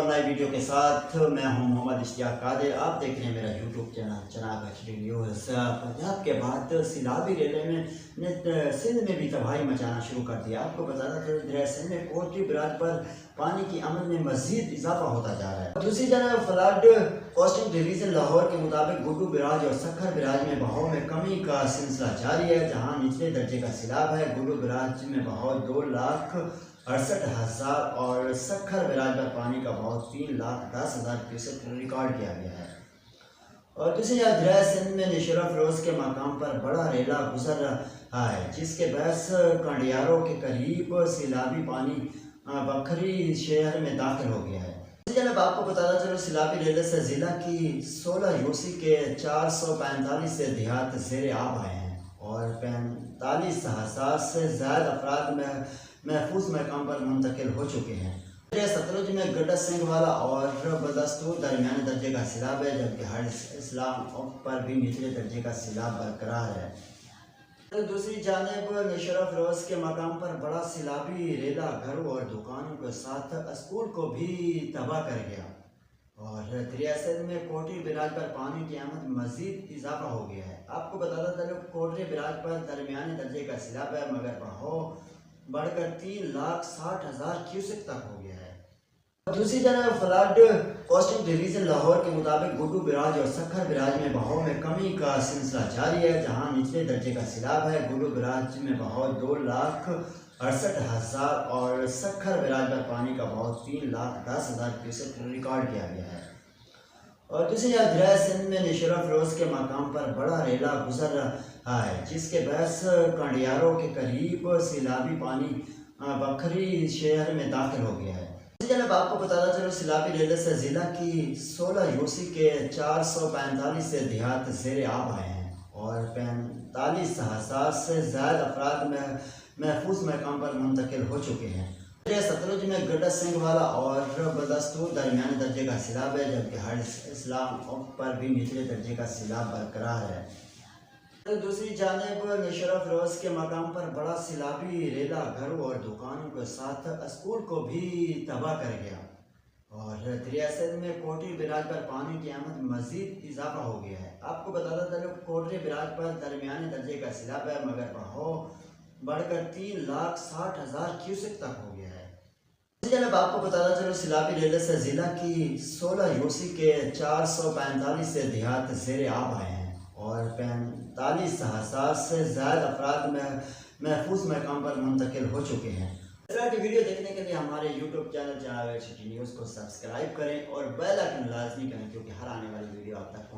نئی ویڈیو کے ساتھ میں ہوں محمد اشتیاق قادر. آپ دیکھ رہے ہیں میرا YouTube channel Chenab HD news. Punjab کے بعد سیلابی ریلے نے سندھ میں بھی تباہی مچانا شروع کر دیا. آپ کو بتانا چاہیے دریا سندھ میں کوٹری برج پر پانی کی عمل میں مزید اضافہ ہوتا جا رہا ہے. دوسری جانب فلڈ کوسٹنگ ڈویژن لاہور کے مطابق گڈو براج اور سکھر براج میں بہاؤ میں کمی کا سلسلہ جاری ہے. جہاں نچلے درجے کا سیلاب ہے. گڈو براج میں بہاؤ 2,68,000 اور سکھر براج پر پانی کا بہاؤ 3,10,000 کیوسک ریکارڈ کیا گیا ہے. اور دوسری جانب دریا سندھ میں نشر افروز کے مقام پر بڑا ریلا گزر رہا ہے جس کے باعث کنڈیاروں کے قریب سیلابی پانی بکھری شہر میں داخل ہو گیا ہے. جناب آپ کو بتانا چلو سیلابی ریلے سے ضلع کی 16 یوسی کے 445 سے دیہات زیر آب آئے ہیں اور 45,000 سے زائد افراد محفوظ مقام پر منتقل ہو چکے ہیں. ستلج میں گڈا سنگھ والا اور بدستور درمیانے درجے کا سیلاب ہے جبکہ ہر اسلام پر بھی نچلے درجے کا سیلاب برقرار ہے. دوسری جانب نشر افروز کے مقام پر بڑا سیلابی ریلا گھروں اور دکانوں کے ساتھ اسکول کو بھی تباہ کر گیا اور دریا سندھ میں کوٹری براج پر پانی کی آمد مزید اضافہ ہو گیا ہے. آپ کو بتاتا چلو کوٹری براج پر درمیانے درجے کا سیلاب ہے مگر بہاؤ بڑھ کر 3,60,000 کیوسک تک ہو گیا ہے. دوسری جانب فلڈ کوسٹنگ ڈویژن لاہور کے مطابق گڈو براج اور سکھر براج میں بہاؤ میں کمی کا سلسلہ جاری ہے. جہاں نچلے درجے کا سیلاب ہے. گڈو براج میں بہاؤ 2,68,000 اور سکھر براج پر پانی کا بہاؤ 3,10,000 کیوسک ریکارڈ کیا گیا ہے. اور دوسری جانب دریا سندھ میں نشر افروز کے مقام پر بڑا ریلا گزر رہا ہے جس کے باعث کنڈیاروں کے قریب سیلابی پانی بکھری شہر میں داخل ہو گیا ہے. جناب آپ کو بتانا چلو سیلابی ریلے سے ضلع کی 16 یوسی کے 445 سے دیہات زیر آب آئے ہیں اور 45,000 سے زائد افراد محفوظ مقام پر منتقل ہو چکے ہیں. ستلج میں گڈا سنگھ والا اور بدستور درمیانے درجے کا سیلاب ہے جبکہ ہر اسلام پر بھی نچلے درجے کا سیلاب برقرار ہے. دوسری جانب نشر افروز کے مقام پر بڑا سیلابی ریلا گھروں اور دکانوں کے ساتھ اسکول کو بھی تباہ کر گیا اور دریا سندھ میں کوٹری براج پر پانی کی آمد مزید اضافہ ہو گیا ہے. آپ کو بتاتا چلو کوٹری براج پر درمیانے درجے کا سیلاب ہے مگر بہاؤ بڑھ کر 3,60,000 کیوسک تک ہو گیا ہے. جناب آپ کو بتانا چلو سیلابی ریلے سے ضلع کی 16 یوسی کے 445 سے دیہات زیر آب آئے ہیں اور 45,000 سے زائد افراد محفوظ مقام پر منتقل ہو چکے ہیں. اس طرح کی ویڈیو دیکھنے کے لیے ہمارے YouTube channel Chenab HD news کو سبسکرائب کریں اور بیل آئکن لازمی کریں کیونکہ ہر آنے والی ویڈیو آپ تک